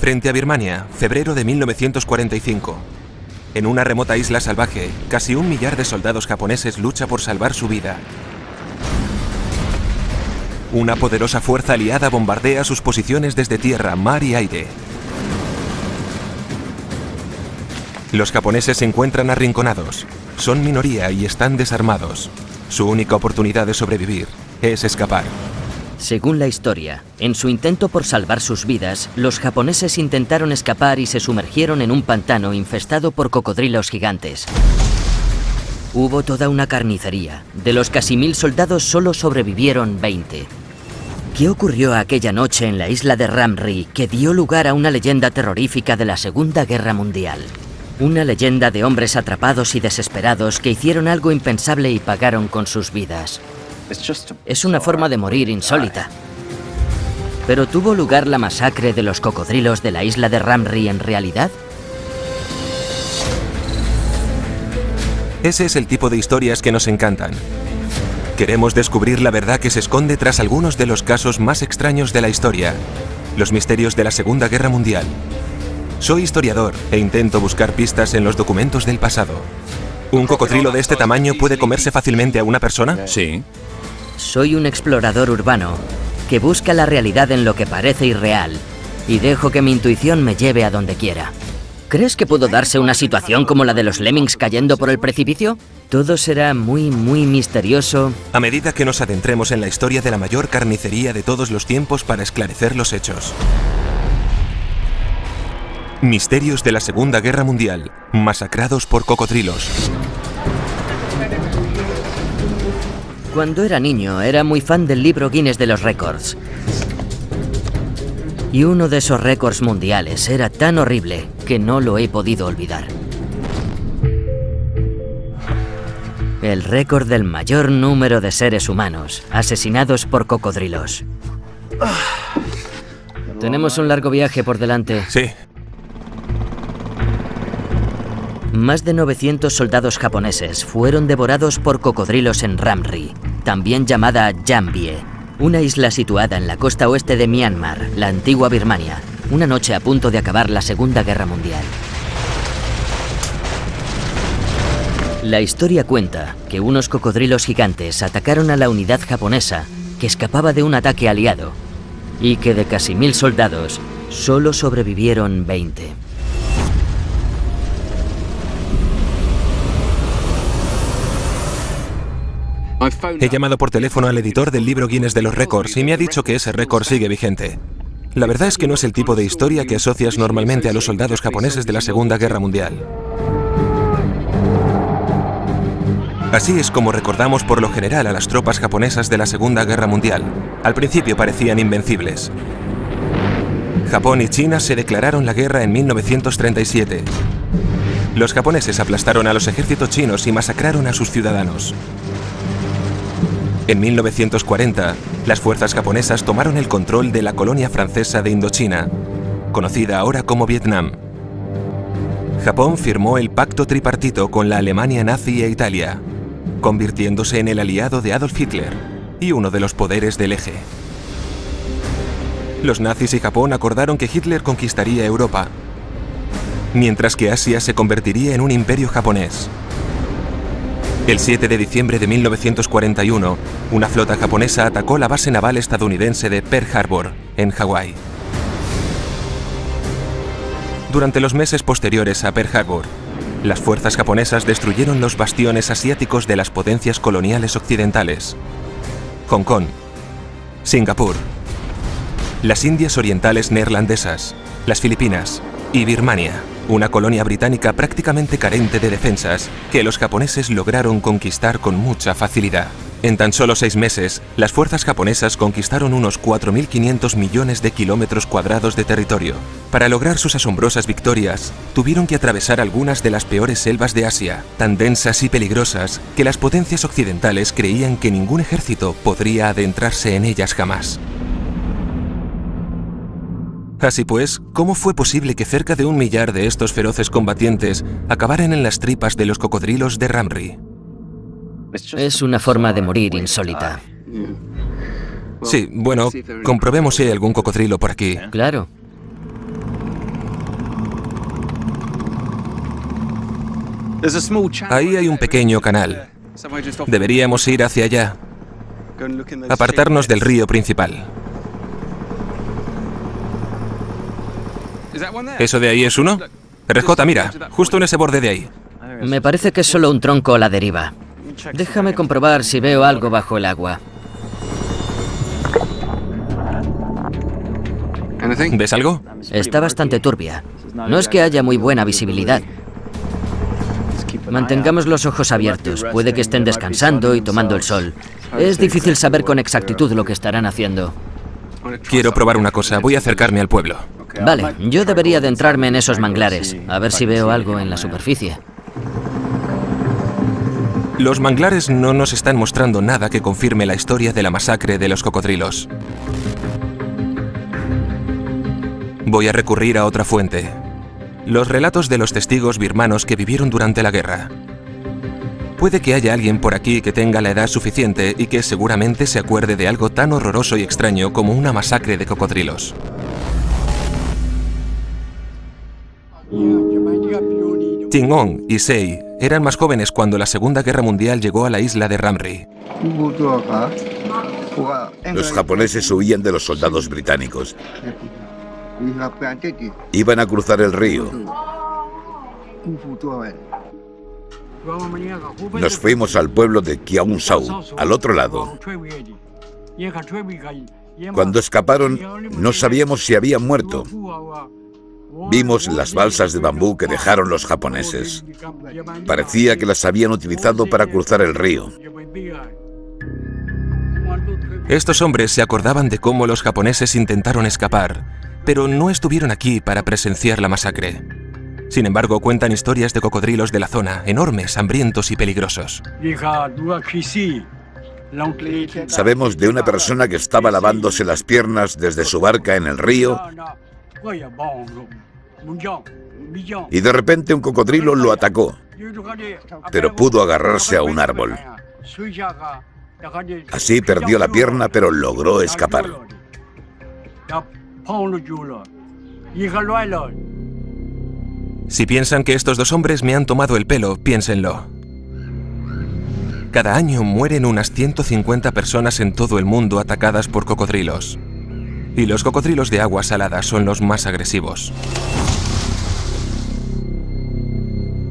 Frente a Birmania, febrero de 1945. En una remota isla salvaje, casi 1 millar de soldados japoneses lucha por salvar su vida. Una poderosa fuerza aliada bombardea sus posiciones desde tierra, mar y aire. Los japoneses se encuentran arrinconados. Son minoría y están desarmados. Su única oportunidad de sobrevivir es escapar. Según la historia, en su intento por salvar sus vidas, los japoneses intentaron escapar y se sumergieron en un pantano infestado por cocodrilos gigantes. Hubo toda una carnicería. De los casi 1000 soldados solo sobrevivieron 20. ¿Qué ocurrió aquella noche en la isla de Ram Ri que dio lugar a una leyenda terrorífica de la Segunda Guerra Mundial? Una leyenda de hombres atrapados y desesperados que hicieron algo impensable y pagaron con sus vidas. Es una forma de morir insólita. ¿Pero tuvo lugar la masacre de los cocodrilos de la isla de Ram Ri en realidad? Ese es el tipo de historias que nos encantan. Queremos descubrir la verdad que se esconde tras algunos de los casos más extraños de la historia. Los misterios de la Segunda Guerra Mundial. Soy historiador e intento buscar pistas en los documentos del pasado. ¿Un cocodrilo de este tamaño puede comerse fácilmente a una persona? Sí. Soy un explorador urbano que busca la realidad en lo que parece irreal y dejo que mi intuición me lleve a donde quiera. ¿Crees que pudo darse una situación como la de los lemmings cayendo por el precipicio? Todo será muy misterioso. A medida que nos adentremos en la historia de la mayor carnicería de todos los tiempos para esclarecer los hechos. Misterios de la Segunda Guerra Mundial, masacrados por cocodrilos. Cuando era niño, era muy fan del libro Guinness de los récords. Y uno de esos récords mundiales era tan horrible que no lo he podido olvidar. El récord del mayor número de seres humanos asesinados por cocodrilos. Tenemos un largo viaje por delante. Sí. Más de 900 soldados japoneses fueron devorados por cocodrilos en Ram Ri, también llamada Jambié, una isla situada en la costa oeste de Myanmar, la antigua Birmania, una noche a punto de acabar la Segunda Guerra Mundial. La historia cuenta que unos cocodrilos gigantes atacaron a la unidad japonesa que escapaba de un ataque aliado y que de casi 1000 soldados solo sobrevivieron 20. He llamado por teléfono al editor del libro Guinness de los récords y me ha dicho que ese récord sigue vigente. La verdad es que no es el tipo de historia que asocias normalmente a los soldados japoneses de la Segunda Guerra Mundial. Así es como recordamos por lo general a las tropas japonesas de la Segunda Guerra Mundial. Al principio parecían invencibles. Japón y China se declararon la guerra en 1937. Los japoneses aplastaron a los ejércitos chinos y masacraron a sus ciudadanos. En 1940, las fuerzas japonesas tomaron el control de la colonia francesa de Indochina, conocida ahora como Vietnam. Japón firmó el pacto tripartito con la Alemania nazi e Italia, convirtiéndose en el aliado de Adolf Hitler y uno de los poderes del eje. Los nazis y Japón acordaron que Hitler conquistaría Europa, mientras que Asia se convertiría en un imperio japonés. El 7 de diciembre de 1941, una flota japonesa atacó la base naval estadounidense de Pearl Harbor, en Hawái. Durante los meses posteriores a Pearl Harbor, las fuerzas japonesas destruyeron los bastiones asiáticos de las potencias coloniales occidentales: Hong Kong, Singapur, las Indias Orientales neerlandesas, las Filipinas y Birmania, una colonia británica prácticamente carente de defensas que los japoneses lograron conquistar con mucha facilidad. En tan solo 6 meses, las fuerzas japonesas conquistaron unos 4.500 millones de kilómetros cuadrados de territorio. Para lograr sus asombrosas victorias, tuvieron que atravesar algunas de las peores selvas de Asia, tan densas y peligrosas que las potencias occidentales creían que ningún ejército podría adentrarse en ellas jamás. Así pues, ¿cómo fue posible que cerca de 1 millar de estos feroces combatientes acabaran en las tripas de los cocodrilos de Ram Ri? Es una forma de morir insólita. Sí, bueno, comprobemos si hay algún cocodrilo por aquí. Claro. Ahí hay un pequeño canal. Deberíamos ir hacia allá. Apartarnos del río principal. ¿Eso de ahí es uno? RJ, mira, justo en ese borde de ahí. Me parece que es solo un tronco a la deriva. Déjame comprobar si veo algo bajo el agua. ¿Ves algo? Está bastante turbia. No es que haya muy buena visibilidad. Mantengamos los ojos abiertos. Puede que estén descansando y tomando el sol. Es difícil saber con exactitud lo que estarán haciendo. Quiero probar una cosa. Voy a acercarme al pueblo. Vale, yo debería adentrarme en esos manglares, a ver si veo algo en la superficie. Los manglares no nos están mostrando nada que confirme la historia de la masacre de los cocodrilos. Voy a recurrir a otra fuente. Los relatos de los testigos birmanos que vivieron durante la guerra. Puede que haya alguien por aquí que tenga la edad suficiente y que seguramente se acuerde de algo tan horroroso y extraño como una masacre de cocodrilos. Ting-on y Sei eran más jóvenes cuando la Segunda Guerra Mundial llegó a la isla de Ramri. Los japoneses huían de los soldados británicos. Iban a cruzar el río. Nos fuimos al pueblo de Kiaung-Sau, al otro lado. Cuando escaparon, no sabíamos si habían muerto. Vimos las balsas de bambú que dejaron los japoneses. Parecía que las habían utilizado para cruzar el río. Estos hombres se acordaban de cómo los japoneses intentaron escapar, pero no estuvieron aquí para presenciar la masacre. Sin embargo, cuentan historias de cocodrilos de la zona, enormes, hambrientos y peligrosos. Sabemos de una persona que estaba lavándose las piernas desde su barca en el río y de repente un cocodrilo lo atacó, pero pudo agarrarse a un árbol. Así perdió la pierna, pero logró escapar. Si piensan que estos dos hombres me han tomado el pelo, piénsenlo. Cada año mueren unas 150 personas en todo el mundo atacadas por cocodrilos. Y los cocodrilos de agua salada son los más agresivos.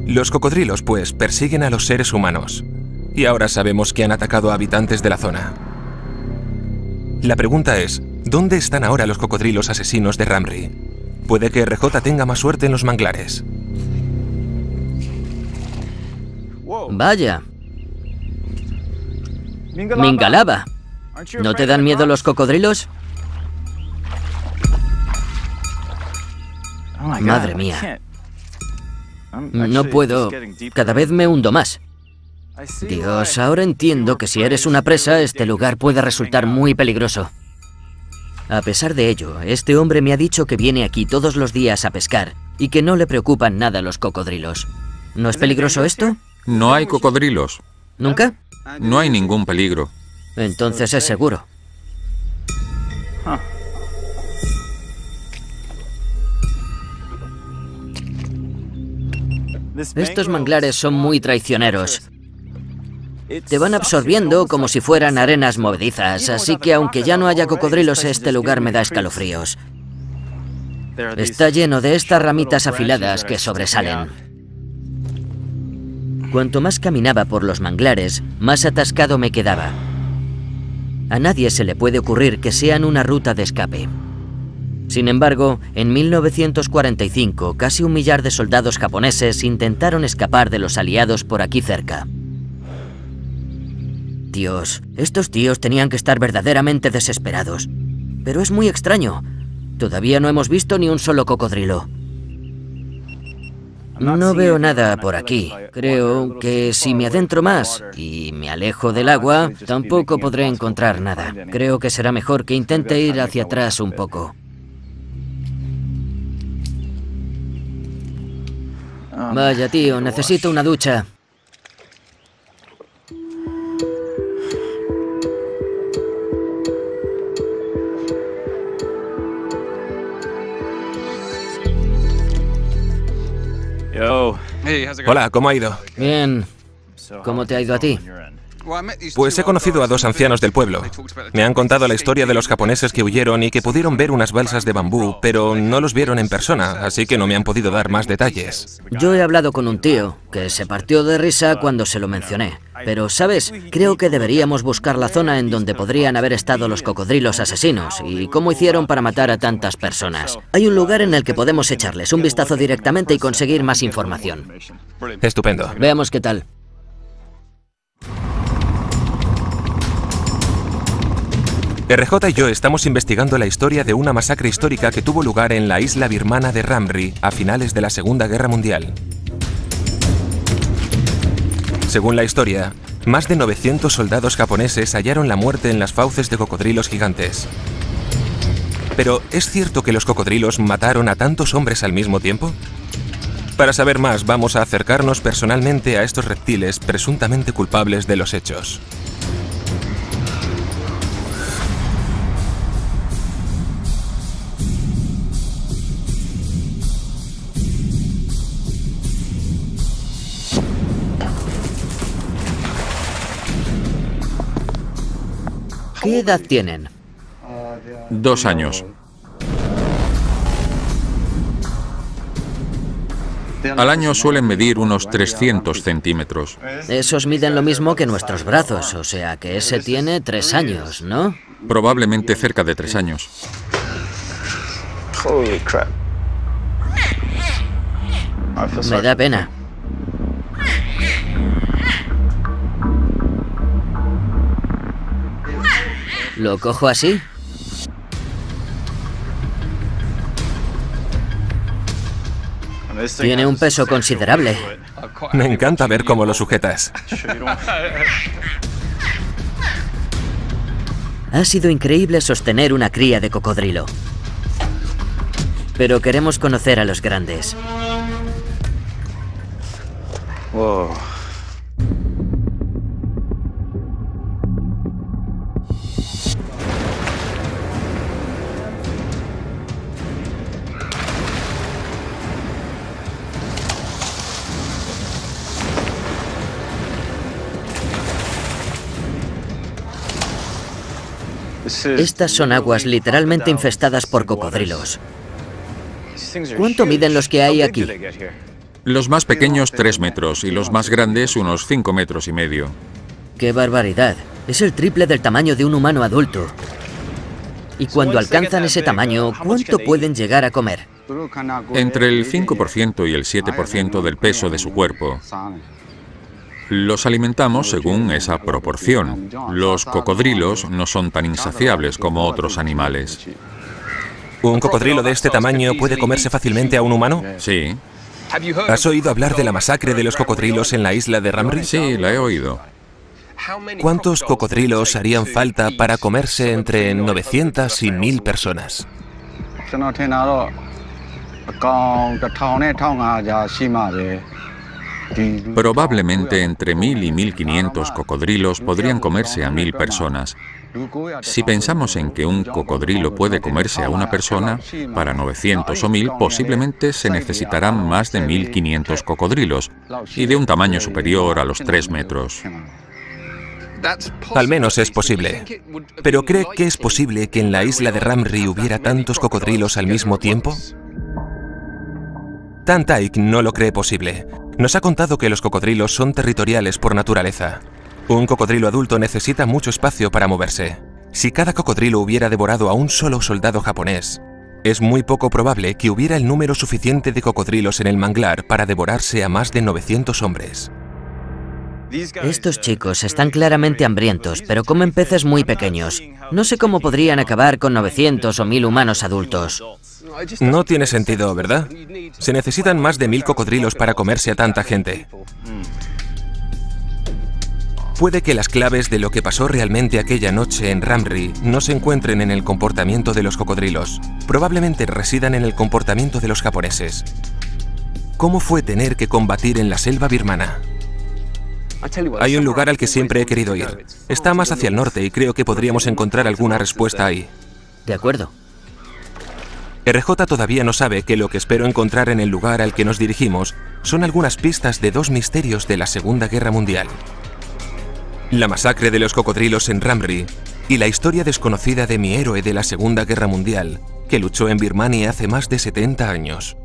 Los cocodrilos, pues, persiguen a los seres humanos. Y ahora sabemos que han atacado a habitantes de la zona. La pregunta es, ¿dónde están ahora los cocodrilos asesinos de Ramri? Puede que RJ tenga más suerte en los manglares. Vaya. Mingalaba. ¿No te dan miedo los cocodrilos? Madre mía. No puedo. Cada vez me hundo más. Dios, ahora entiendo que si eres una presa, este lugar puede resultar muy peligroso. A pesar de ello, este hombre me ha dicho que viene aquí todos los días a pescar y que no le preocupan nada los cocodrilos. ¿No es peligroso esto? No hay cocodrilos. ¿Nunca? No hay ningún peligro. Entonces es seguro. Estos manglares son muy traicioneros. Te van absorbiendo como si fueran arenas movedizas, así que aunque ya no haya cocodrilos, este lugar me da escalofríos. Está lleno de estas ramitas afiladas que sobresalen. Cuanto más caminaba por los manglares, más atascado me quedaba. A nadie se le puede ocurrir que sean una ruta de escape. Sin embargo, en 1945, casi 1 millar de soldados japoneses intentaron escapar de los aliados por aquí cerca. Dios, estos tíos tenían que estar verdaderamente desesperados. Pero es muy extraño. Todavía no hemos visto ni un solo cocodrilo. No veo nada por aquí. Creo que si me adentro más y me alejo del agua, tampoco podré encontrar nada. Creo que será mejor que intente ir hacia atrás un poco. Vaya, tío, necesito una ducha. Hola, ¿cómo ha ido? Bien. ¿Cómo te ha ido a ti? Pues he conocido a dos ancianos del pueblo. Me han contado la historia de los japoneses que huyeron y que pudieron ver unas balsas de bambú, pero no los vieron en persona, así que no me han podido dar más detalles. Yo he hablado con un tío que se partió de risa cuando se lo mencioné. Pero, ¿sabes? Creo que deberíamos buscar la zona en donde podrían haber estado los cocodrilos asesinos y cómo hicieron para matar a tantas personas. Hay un lugar en el que podemos echarles un vistazo directamente y conseguir más información. Estupendo. Veamos qué tal. RJ y yo estamos investigando la historia de una masacre histórica que tuvo lugar en la isla birmana de Ramri a finales de la Segunda Guerra Mundial. Según la historia, más de 900 soldados japoneses hallaron la muerte en las fauces de cocodrilos gigantes. Pero, ¿es cierto que los cocodrilos mataron a tantos hombres al mismo tiempo? Para saber más, vamos a acercarnos personalmente a estos reptiles presuntamente culpables de los hechos. ¿Qué edad tienen? 2 años. Al año suelen medir unos 300 centímetros. Esos miden lo mismo que nuestros brazos, o sea que ese tiene 3 años, ¿no? Probablemente cerca de 3 años. Me da pena. ¿Lo cojo así? Tiene un peso considerable. Me encanta ver cómo lo sujetas. Ha sido increíble sostener una cría de cocodrilo. Pero queremos conocer a los grandes. Wow. Estas son aguas literalmente infestadas por cocodrilos. ¿Cuánto miden los que hay aquí? Los más pequeños 3 metros y los más grandes unos 5 metros y medio. ¡Qué barbaridad! Es el triple del tamaño de un humano adulto. Y cuando alcanzan ese tamaño, ¿cuánto pueden llegar a comer? Entre el 5% y el 7% del peso de su cuerpo. Los alimentamos según esa proporción. Los cocodrilos no son tan insaciables como otros animales. ¿Un cocodrilo de este tamaño puede comerse fácilmente a un humano? Sí. ¿Has oído hablar de la masacre de los cocodrilos en la isla de Ramri? Sí, la he oído. ¿Cuántos cocodrilos harían falta para comerse entre 900 y 1000 personas? Probablemente entre 1000 y 1500 cocodrilos podrían comerse a 1000 personas. Si pensamos en que un cocodrilo puede comerse a una persona, para 900 o 1000 posiblemente se necesitarán más de 1500 cocodrilos y de un tamaño superior a los 3 metros. Al menos es posible. ¿Pero cree que es posible que en la isla de Ramri hubiera tantos cocodrilos al mismo tiempo? Tan Taik no lo cree posible. Nos ha contado que los cocodrilos son territoriales por naturaleza. Un cocodrilo adulto necesita mucho espacio para moverse. Si cada cocodrilo hubiera devorado a un solo soldado japonés, es muy poco probable que hubiera el número suficiente de cocodrilos en el manglar para devorarse a más de 900 hombres. Estos chicos están claramente hambrientos, pero comen peces muy pequeños. No sé cómo podrían acabar con 900 o 1000 humanos adultos. No tiene sentido, ¿verdad? Se necesitan más de 1000 cocodrilos para comerse a tanta gente. Puede que las claves de lo que pasó realmente aquella noche en Ramri no se encuentren en el comportamiento de los cocodrilos. Probablemente residan en el comportamiento de los japoneses. ¿Cómo fue tener que combatir en la selva birmana? Hay un lugar al que siempre he querido ir. Está más hacia el norte y creo que podríamos encontrar alguna respuesta ahí. De acuerdo. RJ todavía no sabe que lo que espero encontrar en el lugar al que nos dirigimos son algunas pistas de dos misterios de la Segunda Guerra Mundial: la masacre de los cocodrilos en Ramree y la historia desconocida de mi héroe de la Segunda Guerra Mundial, que luchó en Birmania hace más de 70 años.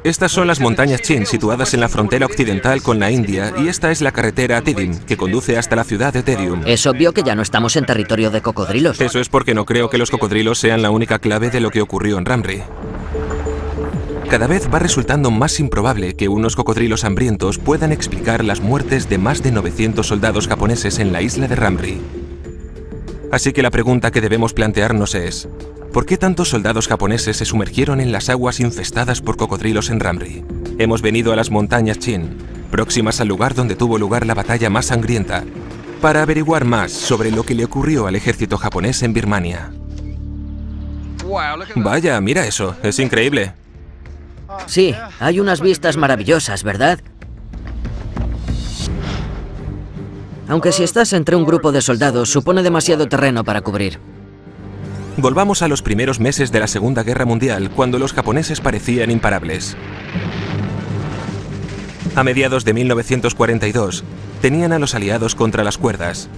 Estas son las montañas Chin, situadas en la frontera occidental con la India, y esta es la carretera Tidim, que conduce hasta la ciudad de Tedium. Es obvio que ya no estamos en territorio de cocodrilos. Eso es porque no creo que los cocodrilos sean la única clave de lo que ocurrió en Ramree. Cada vez va resultando más improbable que unos cocodrilos hambrientos puedan explicar las muertes de más de 900 soldados japoneses en la isla de Ramree. Así que la pregunta que debemos plantearnos es: ¿por qué tantos soldados japoneses se sumergieron en las aguas infestadas por cocodrilos en Ramree? Hemos venido a las montañas Chin, próximas al lugar donde tuvo lugar la batalla más sangrienta, para averiguar más sobre lo que le ocurrió al ejército japonés en Birmania. Vaya, mira eso, es increíble. Sí, hay unas vistas maravillosas, ¿verdad? Aunque si estás entre un grupo de soldados, supone demasiado terreno para cubrir. Volvamos a los primeros meses de la Segunda Guerra Mundial, cuando los japoneses parecían imparables. A mediados de 1942, tenían a los aliados contra las cuerdas,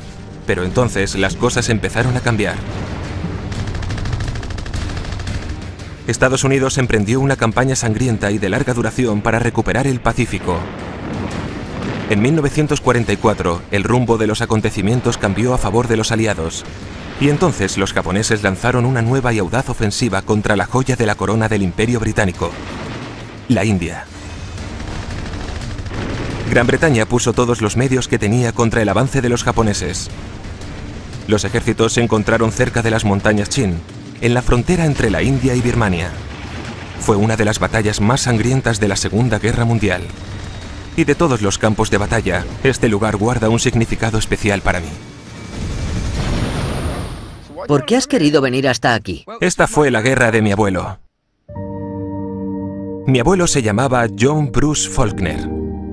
pero entonces las cosas empezaron a cambiar. Estados Unidos emprendió una campaña sangrienta y de larga duración para recuperar el Pacífico. En 1944, el rumbo de los acontecimientos cambió a favor de los aliados, y entonces los japoneses lanzaron una nueva y audaz ofensiva contra la joya de la corona del Imperio Británico, la India. Gran Bretaña puso todos los medios que tenía contra el avance de los japoneses. Los ejércitos se encontraron cerca de las montañas Chin, en la frontera entre la India y Birmania. Fue una de las batallas más sangrientas de la Segunda Guerra Mundial. Y de todos los campos de batalla, este lugar guarda un significado especial para mí. ¿Por qué has querido venir hasta aquí? Esta fue la guerra de mi abuelo. Mi abuelo se llamaba John Bruce Faulkner.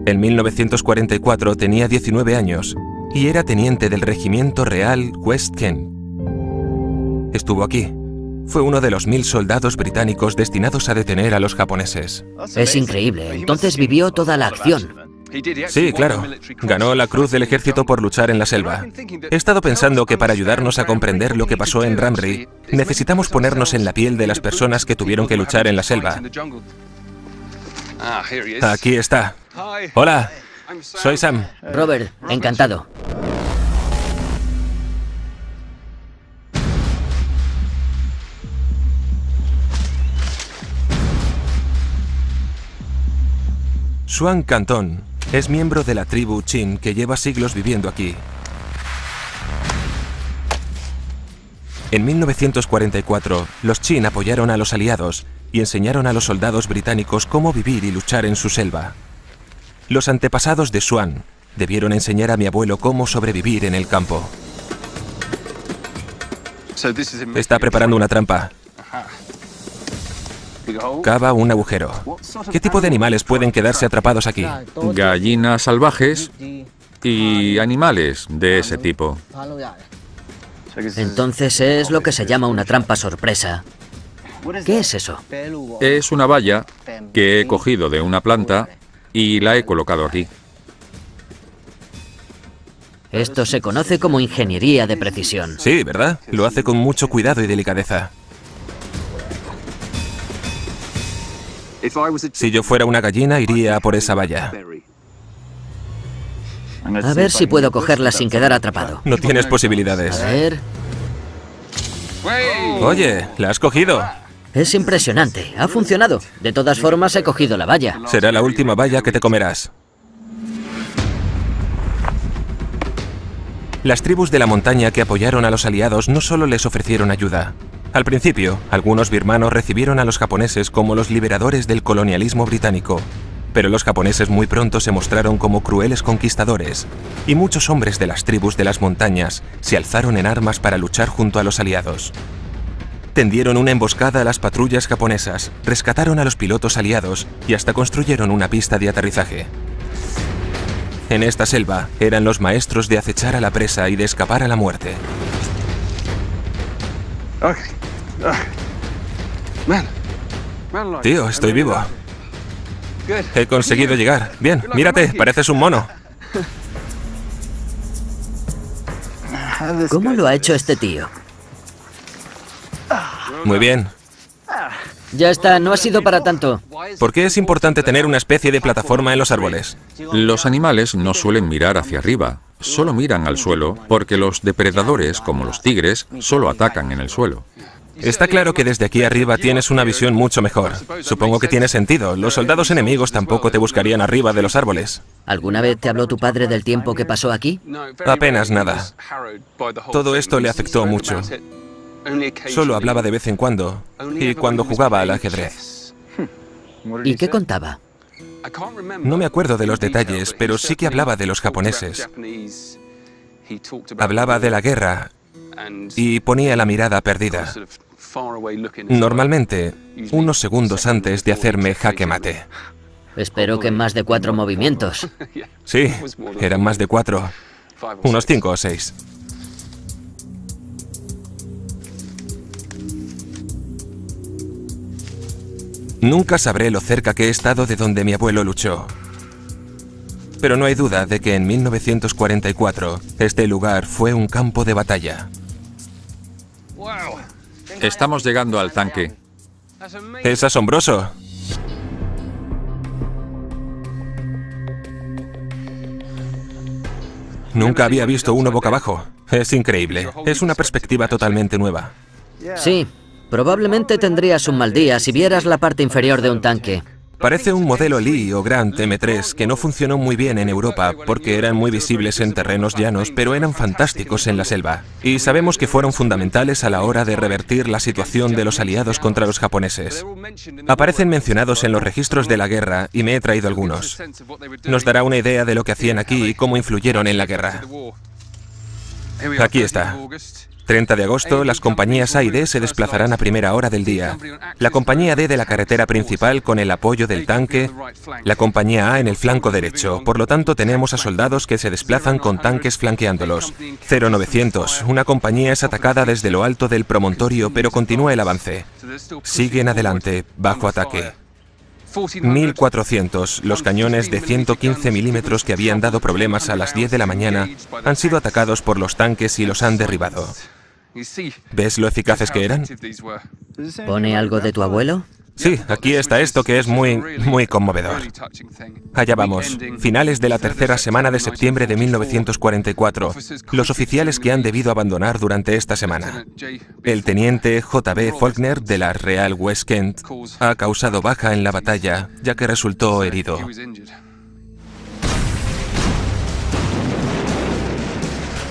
En 1944 tenía 19 años y era teniente del Regimiento Real West Kent. Estuvo aquí. Fue uno de los 1000 soldados británicos destinados a detener a los japoneses. Es increíble. Entonces vivió toda la acción. Sí, claro. Ganó la Cruz del Ejército por luchar en la selva. He estado pensando que para ayudarnos a comprender lo que pasó en Ramree, necesitamos ponernos en la piel de las personas que tuvieron que luchar en la selva. Aquí está. Hola, soy Sam. Robert, encantado. Swan Canton es miembro de la tribu Chin que lleva siglos viviendo aquí. En 1944, los Chin apoyaron a los aliados y enseñaron a los soldados británicos cómo vivir y luchar en su selva. Los antepasados de Swan debieron enseñar a mi abuelo cómo sobrevivir en el campo. Está preparando una trampa. Cava un agujero. ¿Qué tipo de animales pueden quedarse atrapados aquí? Gallinas salvajes y animales de ese tipo. Entonces es lo que se llama una trampa sorpresa. ¿Qué es eso? Es una valla que he cogido de una planta y la he colocado aquí. Esto se conoce como ingeniería de precisión. Sí, ¿verdad? Lo hace con mucho cuidado y delicadeza. Si yo fuera una gallina, iría a por esa valla. A ver si puedo cogerla sin quedar atrapado. No tienes posibilidades. A ver... Oye, la has cogido. Es impresionante. Ha funcionado. De todas formas, he cogido la valla. Será la última valla que te comerás. Las tribus de la montaña que apoyaron a los aliados no solo les ofrecieron ayuda. Al principio, algunos birmanos recibieron a los japoneses como los liberadores del colonialismo británico, pero los japoneses muy pronto se mostraron como crueles conquistadores, y muchos hombres de las tribus de las montañas se alzaron en armas para luchar junto a los aliados. Tendieron una emboscada a las patrullas japonesas, rescataron a los pilotos aliados y hasta construyeron una pista de aterrizaje. En esta selva eran los maestros de acechar a la presa y de escapar a la muerte. Tío, estoy vivo. He conseguido llegar. Bien, mírate, pareces un mono. ¿Cómo lo ha hecho este tío? Muy bien. Ya está, no ha sido para tanto. ¿Por qué es importante tener una especie de plataforma en los árboles? Los animales no suelen mirar hacia arriba, solo miran al suelo porque los depredadores, como los tigres, solo atacan en el suelo. Está claro que desde aquí arriba tienes una visión mucho mejor. Supongo que tiene sentido. Los soldados enemigos tampoco te buscarían arriba de los árboles. ¿Alguna vez te habló tu padre del tiempo que pasó aquí? Apenas nada. Todo esto le afectó mucho. Solo hablaba de vez en cuando y cuando jugaba al ajedrez. ¿Y qué contaba? No me acuerdo de los detalles, pero sí que hablaba de los japoneses. Hablaba de la guerra y ponía la mirada perdida. Normalmente, unos segundos antes de hacerme jaque mate. Espero que en más de 4 movimientos. Sí, eran más de 4. Unos 5 o 6. Nunca sabré lo cerca que he estado de donde mi abuelo luchó. Pero no hay duda de que en 1944 este lugar fue un campo de batalla. Estamos llegando al tanque. Es asombroso. Nunca había visto uno boca abajo. Es increíble. Es una perspectiva totalmente nueva. Sí, probablemente tendrías un mal día si vieras la parte inferior de un tanque. Parece un modelo Lee o Grant M3 que no funcionó muy bien en Europa porque eran muy visibles en terrenos llanos, pero eran fantásticos en la selva. Y sabemos que fueron fundamentales a la hora de revertir la situación de los aliados contra los japoneses. Aparecen mencionados en los registros de la guerra y me he traído algunos. Nos dará una idea de lo que hacían aquí y cómo influyeron en la guerra. Aquí está. 30 de agosto, las compañías A y D se desplazarán a primera hora del día. La compañía D de la carretera principal con el apoyo del tanque, la compañía A en el flanco derecho. Por lo tanto, tenemos a soldados que se desplazan con tanques flanqueándolos. 0900, una compañía es atacada desde lo alto del promontorio, pero continúa el avance. Siguen adelante, bajo ataque. 1400, los cañones de 115 milímetros que habían dado problemas a las 10 de la mañana han sido atacados por los tanques y los han derribado. ¿Ves lo eficaces que eran? ¿Pone algo de tu abuelo? Sí, aquí está esto que es muy conmovedor. Allá vamos, finales de la tercera semana de septiembre de 1944, los oficiales que han debido abandonar durante esta semana. El teniente J.B. Faulkner de la Real West Kent ha causado baja en la batalla, ya que resultó herido.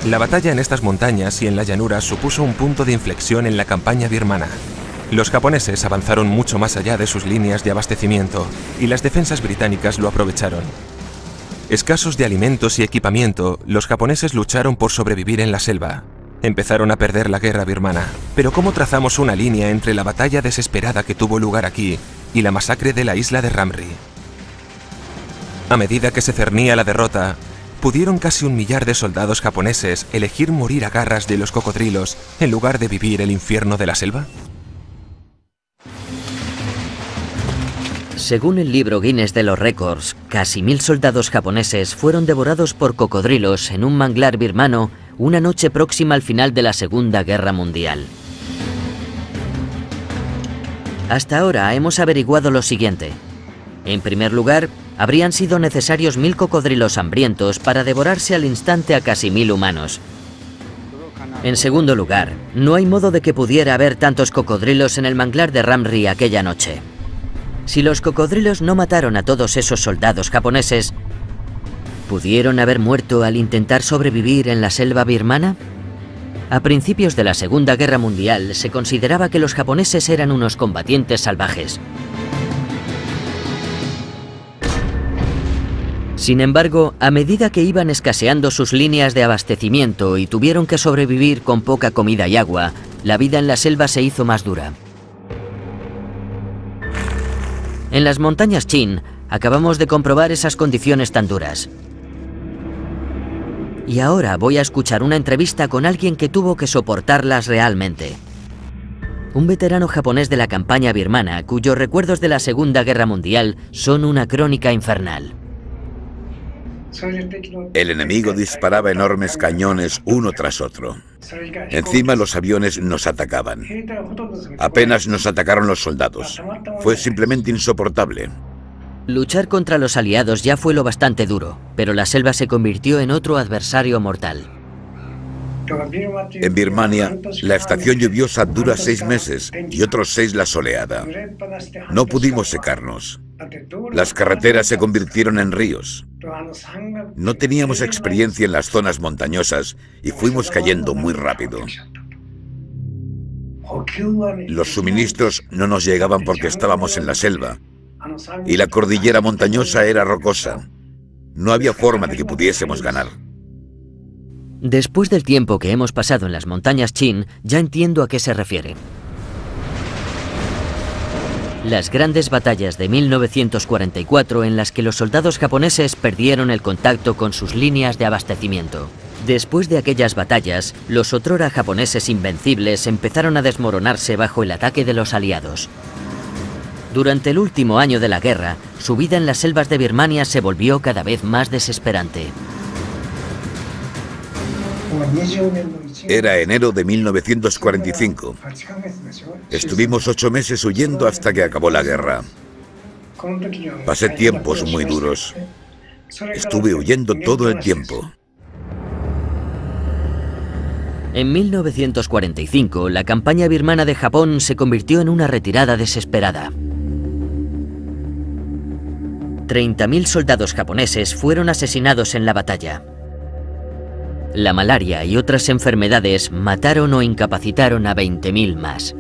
La batalla en estas montañas y en la llanura supuso un punto de inflexión en la campaña birmana. Los japoneses avanzaron mucho más allá de sus líneas de abastecimiento y las defensas británicas lo aprovecharon. Escasos de alimentos y equipamiento, los japoneses lucharon por sobrevivir en la selva. Empezaron a perder la guerra birmana. Pero ¿cómo trazamos una línea entre la batalla desesperada que tuvo lugar aquí y la masacre de la isla de Ramri? A medida que se cernía la derrota, ¿pudieron casi 1 millar de soldados japoneses elegir morir a garras de los cocodrilos en lugar de vivir el infierno de la selva? Según el libro Guinness de los récords, casi 1000 soldados japoneses fueron devorados por cocodrilos en un manglar birmano una noche próxima al final de la Segunda Guerra Mundial. Hasta ahora hemos averiguado lo siguiente. En primer lugar, habrían sido necesarios 1000 cocodrilos hambrientos para devorarse al instante a casi 1000 humanos. En segundo lugar, no hay modo de que pudiera haber tantos cocodrilos en el manglar de Ramri aquella noche. Si los cocodrilos no mataron a todos esos soldados japoneses, ¿pudieron haber muerto al intentar sobrevivir en la selva birmana? A principios de la Segunda Guerra Mundial se consideraba que los japoneses eran unos combatientes salvajes. Sin embargo, a medida que iban escaseando sus líneas de abastecimiento y tuvieron que sobrevivir con poca comida y agua, la vida en la selva se hizo más dura. En las montañas Chin, acabamos de comprobar esas condiciones tan duras. Y ahora voy a escuchar una entrevista con alguien que tuvo que soportarlas realmente. Un veterano japonés de la campaña birmana, cuyos recuerdos de la Segunda Guerra Mundial son una crónica infernal. El enemigo disparaba enormes cañones uno tras otro. Encima los aviones nos atacaban. Apenas nos atacaron los soldados. Fue simplemente insoportable. Luchar contra los aliados ya fue lo bastante duro, pero la selva se convirtió en otro adversario mortal. En Birmania, la estación lluviosa dura 6 meses y otros 6 la soleada. No pudimos secarnos. Las carreteras se convirtieron en ríos. No teníamos experiencia en las zonas montañosas y fuimos cayendo muy rápido. Los suministros no nos llegaban porque estábamos en la selva y la cordillera montañosa era rocosa. No había forma de que pudiésemos ganar. Después del tiempo que hemos pasado en las montañas Chin, ya entiendo a qué se refiere. Las grandes batallas de 1944 en las que los soldados japoneses perdieron el contacto con sus líneas de abastecimiento. Después de aquellas batallas, los otrora japoneses invencibles empezaron a desmoronarse bajo el ataque de los aliados. Durante el último año de la guerra, su vida en las selvas de Birmania se volvió cada vez más desesperante. Era enero de 1945. Estuvimos 8 meses huyendo hasta que acabó la guerra. Pasé tiempos muy duros. Estuve huyendo todo el tiempo. En 1945, la campaña birmana de Japón se convirtió en una retirada desesperada. 30.000 soldados japoneses fueron asesinados en la batalla. La malaria y otras enfermedades mataron o incapacitaron a 20.000 más.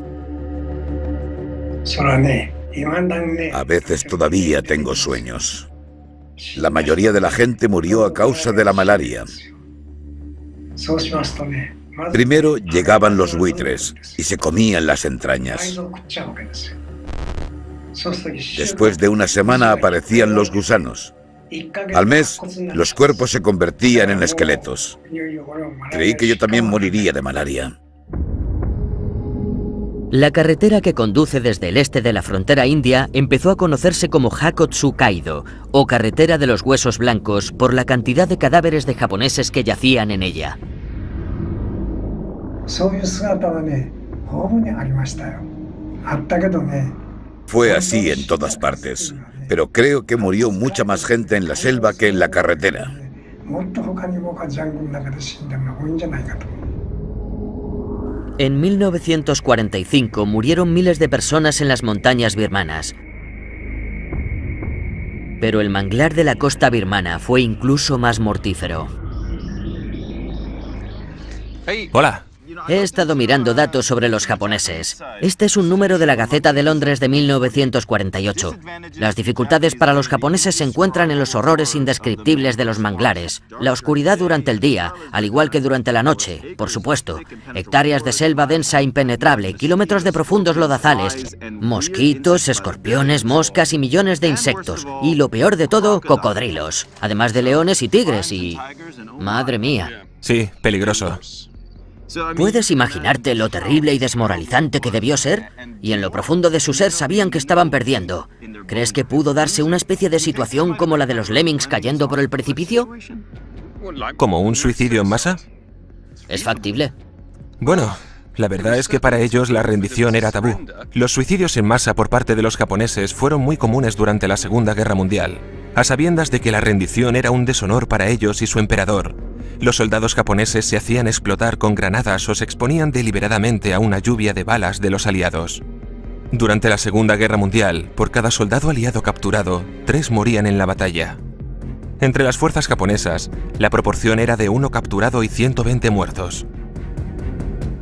A veces todavía tengo sueños. La mayoría de la gente murió a causa de la malaria. Primero llegaban los buitres y se comían las entrañas. Después de una semana aparecían los gusanos. Al mes, los cuerpos se convertían en esqueletos. Creí que yo también moriría de malaria. La carretera que conduce desde el este de la frontera india empezó a conocerse como Hakotsu-Kaido, o carretera de los huesos blancos, por la cantidad de cadáveres de japoneses que yacían en ella. Fue así en todas partes, pero creo que murió mucha más gente en la selva que en la carretera. En 1945 murieron miles de personas en las montañas birmanas. Pero el manglar de la costa birmana fue incluso más mortífero. Hola. He estado mirando datos sobre los japoneses. Este es un número de la Gaceta de Londres de 1948. Las dificultades para los japoneses se encuentran en los horrores indescriptibles de los manglares, la oscuridad durante el día, al igual que durante la noche, por supuesto, hectáreas de selva densa e impenetrable, kilómetros de profundos lodazales, mosquitos, escorpiones, moscas y millones de insectos. Y lo peor de todo, cocodrilos, además de leones y tigres y... ¡Madre mía! Sí, peligroso. ¿Puedes imaginarte lo terrible y desmoralizante que debió ser? Y en lo profundo de su ser sabían que estaban perdiendo. ¿Crees que pudo darse una especie de situación como la de los lemmings cayendo por el precipicio? ¿Como un suicidio en masa? ¿Es factible? Bueno, la verdad es que para ellos la rendición era tabú. Los suicidios en masa por parte de los japoneses fueron muy comunes durante la Segunda Guerra Mundial, a sabiendas de que la rendición era un deshonor para ellos y su emperador. Los soldados japoneses se hacían explotar con granadas o se exponían deliberadamente a una lluvia de balas de los aliados. Durante la Segunda Guerra Mundial, por cada soldado aliado capturado, 3 morían en la batalla. Entre las fuerzas japonesas, la proporción era de 1 capturado y 120 muertos.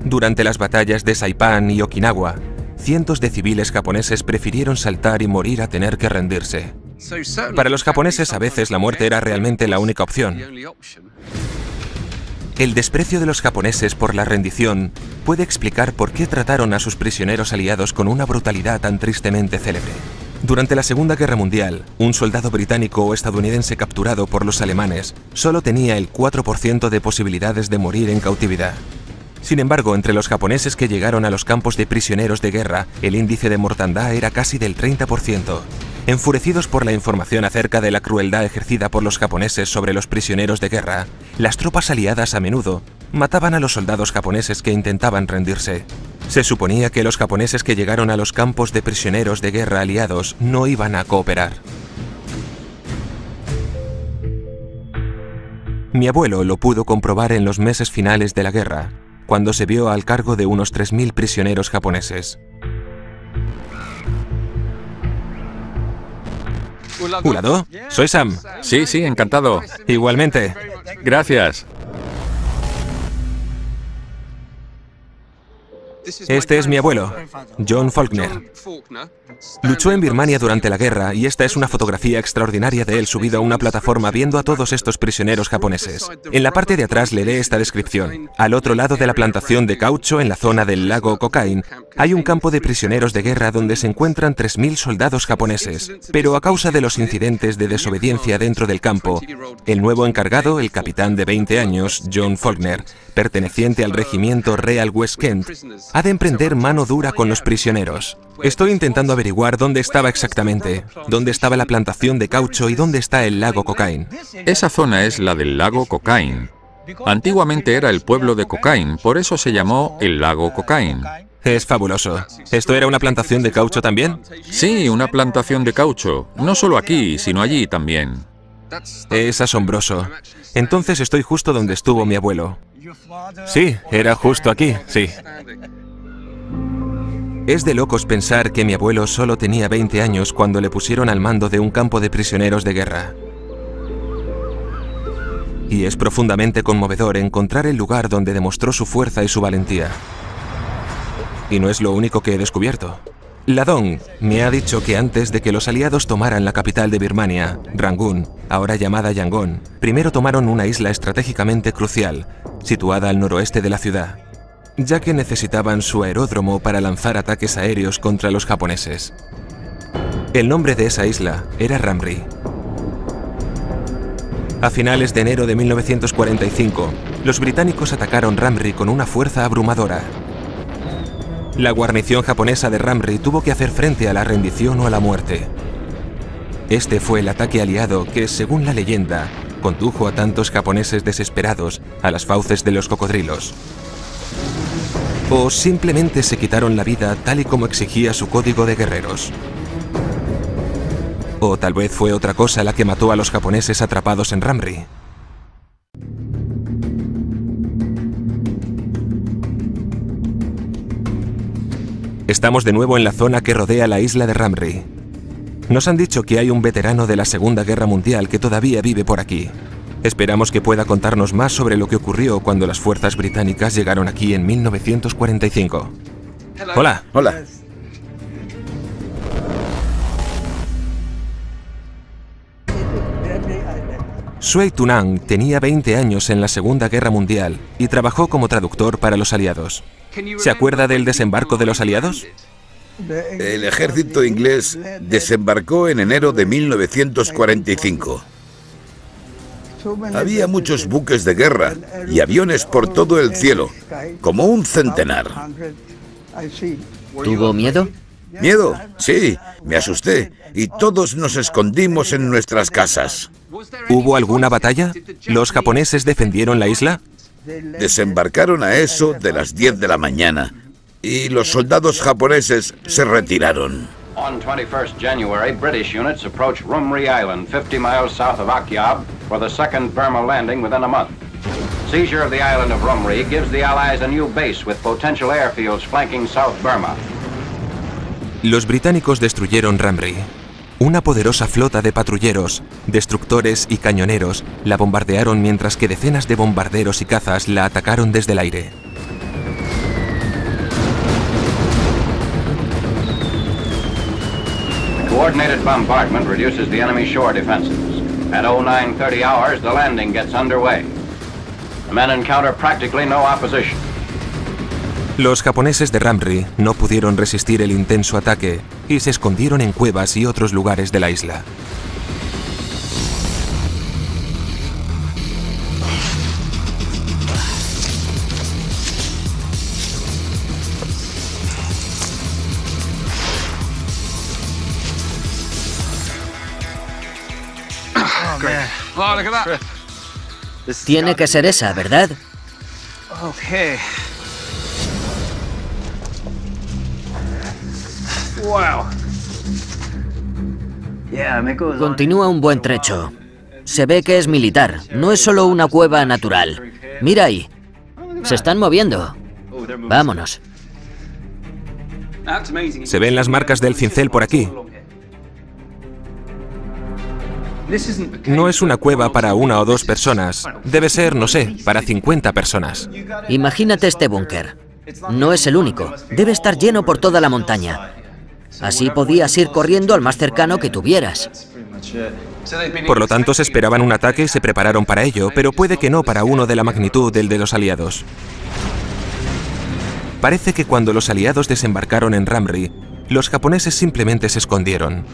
Durante las batallas de Saipan y Okinawa, cientos de civiles japoneses prefirieron saltar y morir a tener que rendirse. Para los japoneses a veces la muerte era realmente la única opción. El desprecio de los japoneses por la rendición puede explicar por qué trataron a sus prisioneros aliados con una brutalidad tan tristemente célebre. Durante la Segunda Guerra Mundial, un soldado británico o estadounidense capturado por los alemanes solo tenía el 4% de posibilidades de morir en cautividad. Sin embargo, entre los japoneses que llegaron a los campos de prisioneros de guerra, el índice de mortandad era casi del 30%. Enfurecidos por la información acerca de la crueldad ejercida por los japoneses sobre los prisioneros de guerra, las tropas aliadas a menudo mataban a los soldados japoneses que intentaban rendirse. Se suponía que los japoneses que llegaron a los campos de prisioneros de guerra aliados no iban a cooperar. Mi abuelo lo pudo comprobar en los meses finales de la guerra, cuando se vio al cargo de unos 3.000 prisioneros japoneses. ¿Ulado? Soy Sam. Sí, encantado. Igualmente. Gracias. Este es mi abuelo, John Faulkner. Luchó en Birmania durante la guerra y esta es una fotografía extraordinaria de él subido a una plataforma viendo a todos estos prisioneros japoneses. En la parte de atrás leeré esta descripción. Al otro lado de la plantación de caucho, en la zona del lago Cocaine, hay un campo de prisioneros de guerra donde se encuentran 3.000 soldados japoneses. Pero a causa de los incidentes de desobediencia dentro del campo, el nuevo encargado, el capitán de 20 años, John Faulkner, perteneciente al regimiento Real West Kent, ha de emprender mano dura con los prisioneros. Estoy intentando averiguar dónde estaba exactamente, dónde estaba la plantación de caucho y dónde está el lago Cocaine. Esa zona es la del lago Cocaine. Antiguamente era el pueblo de Cocaine, por eso se llamó el lago Cocaine. Es fabuloso. ¿Esto era una plantación de caucho también? Sí, una plantación de caucho. No solo aquí, sino allí también. Es asombroso. Entonces estoy justo donde estuvo mi abuelo. Sí, era justo aquí, sí. Es de locos pensar que mi abuelo solo tenía 20 años cuando le pusieron al mando de un campo de prisioneros de guerra. Y es profundamente conmovedor encontrar el lugar donde demostró su fuerza y su valentía. Y no es lo único que he descubierto. Ladong me ha dicho que antes de que los aliados tomaran la capital de Birmania, Rangún, ahora llamada Yangon, primero tomaron una isla estratégicamente crucial, situada al noroeste de la ciudad, ya que necesitaban su aeródromo para lanzar ataques aéreos contra los japoneses. El nombre de esa isla era Ramri. A finales de enero de 1945, los británicos atacaron Ramri con una fuerza abrumadora. La guarnición japonesa de Ramri tuvo que hacer frente a la rendición o a la muerte. Este fue el ataque aliado que, según la leyenda, condujo a tantos japoneses desesperados a las fauces de los cocodrilos. O simplemente se quitaron la vida tal y como exigía su código de guerreros. O tal vez fue otra cosa la que mató a los japoneses atrapados en Ramri. Estamos de nuevo en la zona que rodea la isla de Ramri. Nos han dicho que hay un veterano de la Segunda Guerra Mundial que todavía vive por aquí. Esperamos que pueda contarnos más sobre lo que ocurrió cuando las fuerzas británicas llegaron aquí en 1945. Hola. Hola. Sui Tunang tenía 20 años en la Segunda Guerra Mundial y trabajó como traductor para los aliados. ¿Se acuerda del desembarco de los aliados? El ejército inglés desembarcó en enero de 1945. Había muchos buques de guerra y aviones por todo el cielo, como un centenar. ¿Tuvo miedo? ¿Miedo? Sí, me asusté y todos nos escondimos en nuestras casas. ¿Hubo alguna batalla? ¿Los japoneses defendieron la isla? Desembarcaron a eso de las 10 de la mañana y los soldados japoneses se retiraron. On 21st January, British units approached Rumri Island, 50 miles south of Akyab, for the second Burma landing within a month. Seizure of the island of Rumri gives the Allies a new base with potential airfields flanking South Burma. Los británicos destruyeron Ramri. Una poderosa flota de patrulleros, destructores y cañoneros la bombardearon mientras que decenas de bombarderos y cazas la atacaron desde el aire. Coordinated bombardment reduces the enemy shore defenses. At 0930 hours, the landing gets underway. The men encounter practically no opposition. Los japoneses de Ramri no pudieron resistir el intenso ataque y se escondieron en cuevas y otros lugares de la isla. Tiene que ser esa, ¿verdad? Okay. Wow. Continúa un buen trecho. Se ve que es militar, no es solo una cueva natural. Mira ahí. Se están moviendo. Vámonos. Se ven las marcas del cincel por aquí. No es una cueva para 1 o 2 personas. Debe ser, no sé, para 50 personas. Imagínate este búnker. No es el único. Debe estar lleno por toda la montaña. Así podías ir corriendo al más cercano que tuvieras. Por lo tanto, se esperaban un ataque y se prepararon para ello, pero puede que no para uno de la magnitud del de los aliados. Parece que cuando los aliados desembarcaron en Ramri, los japoneses simplemente se escondieron.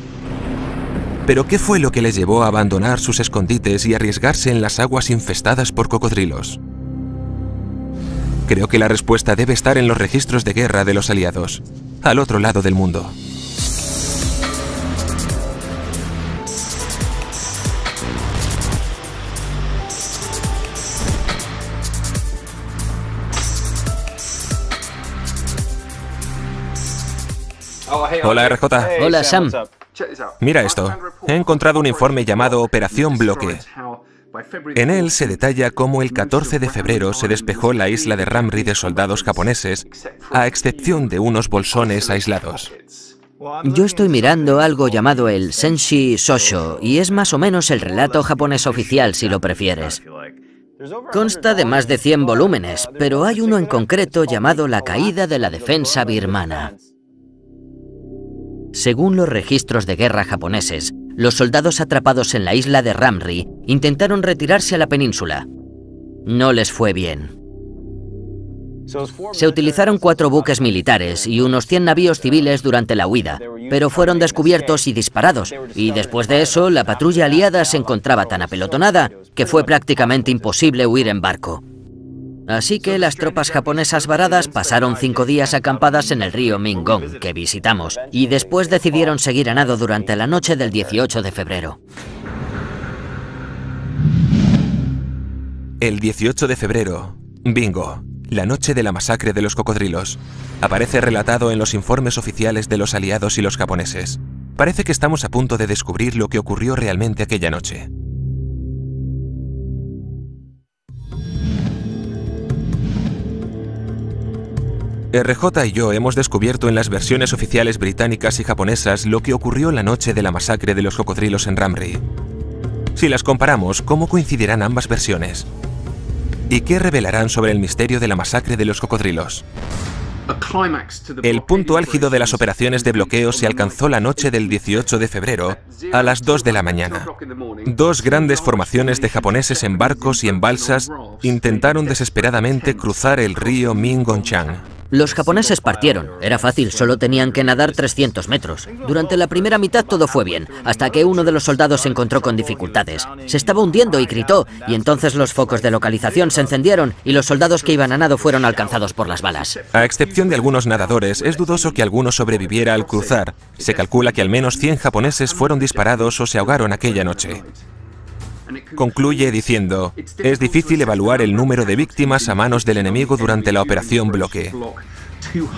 ¿Pero qué fue lo que les llevó a abandonar sus escondites y arriesgarse en las aguas infestadas por cocodrilos? Creo que la respuesta debe estar en los registros de guerra de los aliados, al otro lado del mundo. Hola, RJ. Hola, Sam. Mira esto. He encontrado un informe llamado Operación Bloque. En él se detalla cómo el 14 de febrero se despejó la isla de Ramri de soldados japoneses, a excepción de unos bolsones aislados. Yo estoy mirando algo llamado el Senshi Shosho, y es más o menos el relato japonés oficial, si lo prefieres. Consta de más de 100 volúmenes, pero hay uno en concreto llamado La caída de la defensa birmana. Según los registros de guerra japoneses, los soldados atrapados en la isla de Ramri intentaron retirarse a la península. No les fue bien. Se utilizaron 4 buques militares y unos 100 navíos civiles durante la huida, pero fueron descubiertos y disparados, y después de eso la patrulla aliada se encontraba tan apelotonada que fue prácticamente imposible huir en barco. Así que las tropas japonesas varadas pasaron 5 días acampadas en el río Mingong, que visitamos, y después decidieron seguir a nado durante la noche del 18 de febrero. El 18 de febrero, bingo, la noche de la masacre de los cocodrilos, aparece relatado en los informes oficiales de los aliados y los japoneses. Parece que estamos a punto de descubrir lo que ocurrió realmente aquella noche. RJ y yo hemos descubierto en las versiones oficiales británicas y japonesas lo que ocurrió la noche de la masacre de los cocodrilos en Ramri. Si las comparamos, ¿cómo coincidirán ambas versiones? ¿Y qué revelarán sobre el misterio de la masacre de los cocodrilos? El punto álgido de las operaciones de bloqueo se alcanzó la noche del 18 de febrero, a las 2 de la mañana. 2 grandes formaciones de japoneses en barcos y en balsas intentaron desesperadamente cruzar el río Mingongchang. Los japoneses partieron. Era fácil, solo tenían que nadar 300 metros. Durante la primera mitad todo fue bien, hasta que uno de los soldados se encontró con dificultades. Se estaba hundiendo y gritó, y entonces los focos de localización se encendieron y los soldados que iban a nado fueron alcanzados por las balas. A excepción de algunos nadadores, es dudoso que alguno sobreviviera al cruzar. Se calcula que al menos 100 japoneses fueron disparados o se ahogaron aquella noche. Concluye diciendo, es difícil evaluar el número de víctimas a manos del enemigo durante la operación Bloque.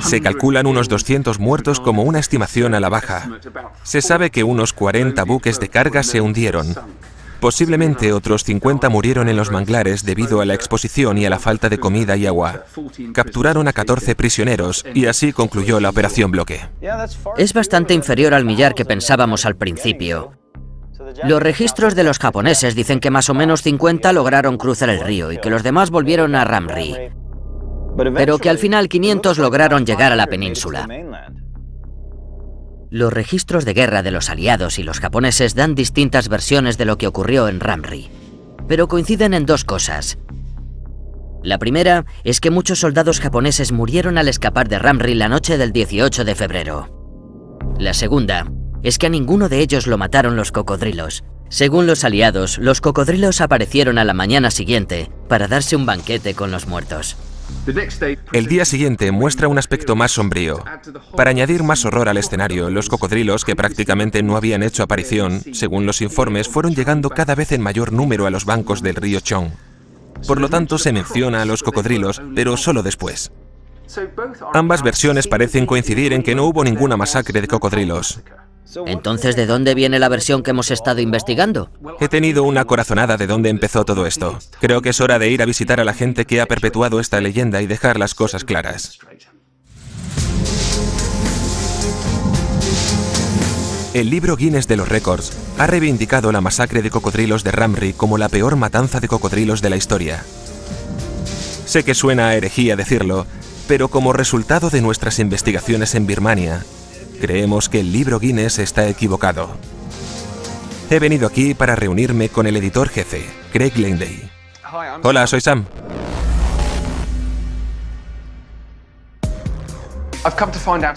Se calculan unos 200 muertos como una estimación a la baja. Se sabe que unos 40 buques de carga se hundieron. Posiblemente otros 50 murieron en los manglares debido a la exposición y a la falta de comida y agua. Capturaron a 14 prisioneros y así concluyó la operación Bloque. Es bastante inferior al millar que pensábamos al principio. Los registros de los japoneses dicen que más o menos 50 lograron cruzar el río y que los demás volvieron a Ramri, pero que al final 500 lograron llegar a la península. Los registros de guerra de los aliados y los japoneses dan distintas versiones de lo que ocurrió en Ramree, pero coinciden en dos cosas. La primera es que muchos soldados japoneses murieron al escapar de Ramree la noche del 18 de febrero. La segunda es que a ninguno de ellos lo mataron los cocodrilos. Según los aliados, los cocodrilos aparecieron a la mañana siguiente para darse un banquete con los muertos. El día siguiente muestra un aspecto más sombrío. Para añadir más horror al escenario, los cocodrilos, que prácticamente no habían hecho aparición, según los informes, fueron llegando cada vez en mayor número a los bancos del río Chong. Por lo tanto, se menciona a los cocodrilos, pero solo después. Ambas versiones parecen coincidir en que no hubo ninguna masacre de cocodrilos. Entonces, ¿de dónde viene la versión que hemos estado investigando? He tenido una corazonada de dónde empezó todo esto. Creo que es hora de ir a visitar a la gente que ha perpetuado esta leyenda y dejar las cosas claras. El libro Guinness de los récords ha reivindicado la masacre de cocodrilos de Ramree como la peor matanza de cocodrilos de la historia. Sé que suena a herejía decirlo, pero como resultado de nuestras investigaciones en Birmania, creemos que el libro Guinness está equivocado. He venido aquí para reunirme con el editor jefe, Craig Linday. Hola, soy Sam.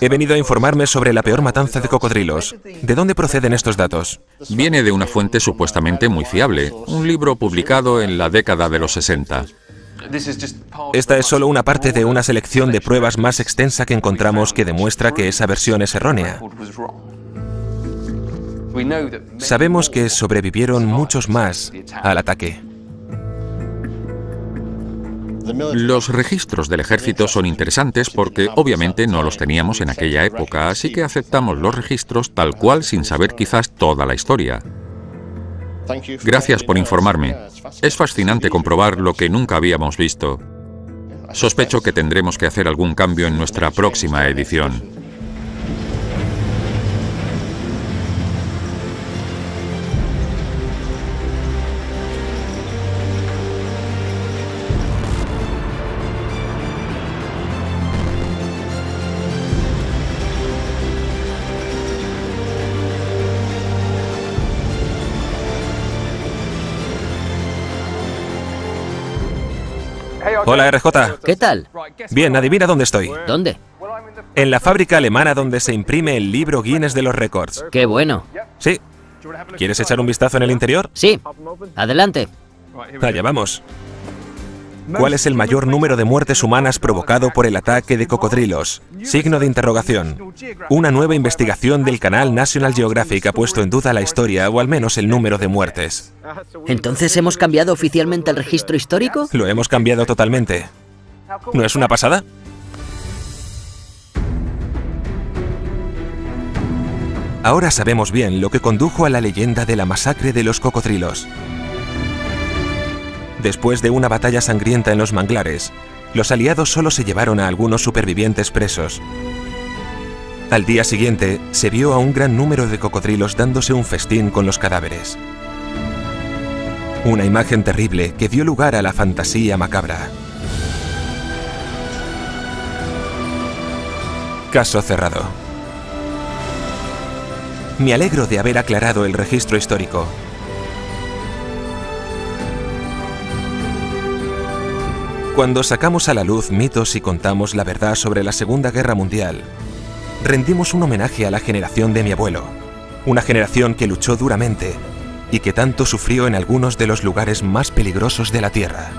He venido a informarme sobre la peor matanza de cocodrilos. ¿De dónde proceden estos datos? Viene de una fuente supuestamente muy fiable, un libro publicado en la década de los 60. Esta es solo una parte de una selección de pruebas más extensa que encontramos que demuestra que esa versión es errónea. Sabemos que sobrevivieron muchos más al ataque. Los registros del ejército son interesantes porque obviamente no los teníamos en aquella época, así que aceptamos los registros tal cual sin saber quizás toda la historia. Gracias por informarme. Es fascinante comprobar lo que nunca habíamos visto. Sospecho que tendremos que hacer algún cambio en nuestra próxima edición. Hola, RJ. ¿Qué tal? Bien, adivina dónde estoy. ¿Dónde? En la fábrica alemana donde se imprime el libro Guinness de los récords. ¡Qué bueno! Sí. ¿Quieres echar un vistazo en el interior? Sí. Adelante. Allá vamos. ¿Cuál es el mayor número de muertes humanas provocado por el ataque de cocodrilos? Signo de interrogación. Una nueva investigación del canal National Geographic ha puesto en duda la historia, o al menos el número de muertes. ¿Entonces hemos cambiado oficialmente el registro histórico? Lo hemos cambiado totalmente. ¿No es una pasada? Ahora sabemos bien lo que condujo a la leyenda de la masacre de los cocodrilos. Después de una batalla sangrienta en los manglares, los aliados solo se llevaron a algunos supervivientes presos. Al día siguiente, se vio a un gran número de cocodrilos dándose un festín con los cadáveres. Una imagen terrible que dio lugar a la fantasía macabra. Caso cerrado. Me alegro de haber aclarado el registro histórico. Cuando sacamos a la luz mitos y contamos la verdad sobre la Segunda Guerra Mundial, rendimos un homenaje a la generación de mi abuelo, una generación que luchó duramente y que tanto sufrió en algunos de los lugares más peligrosos de la Tierra.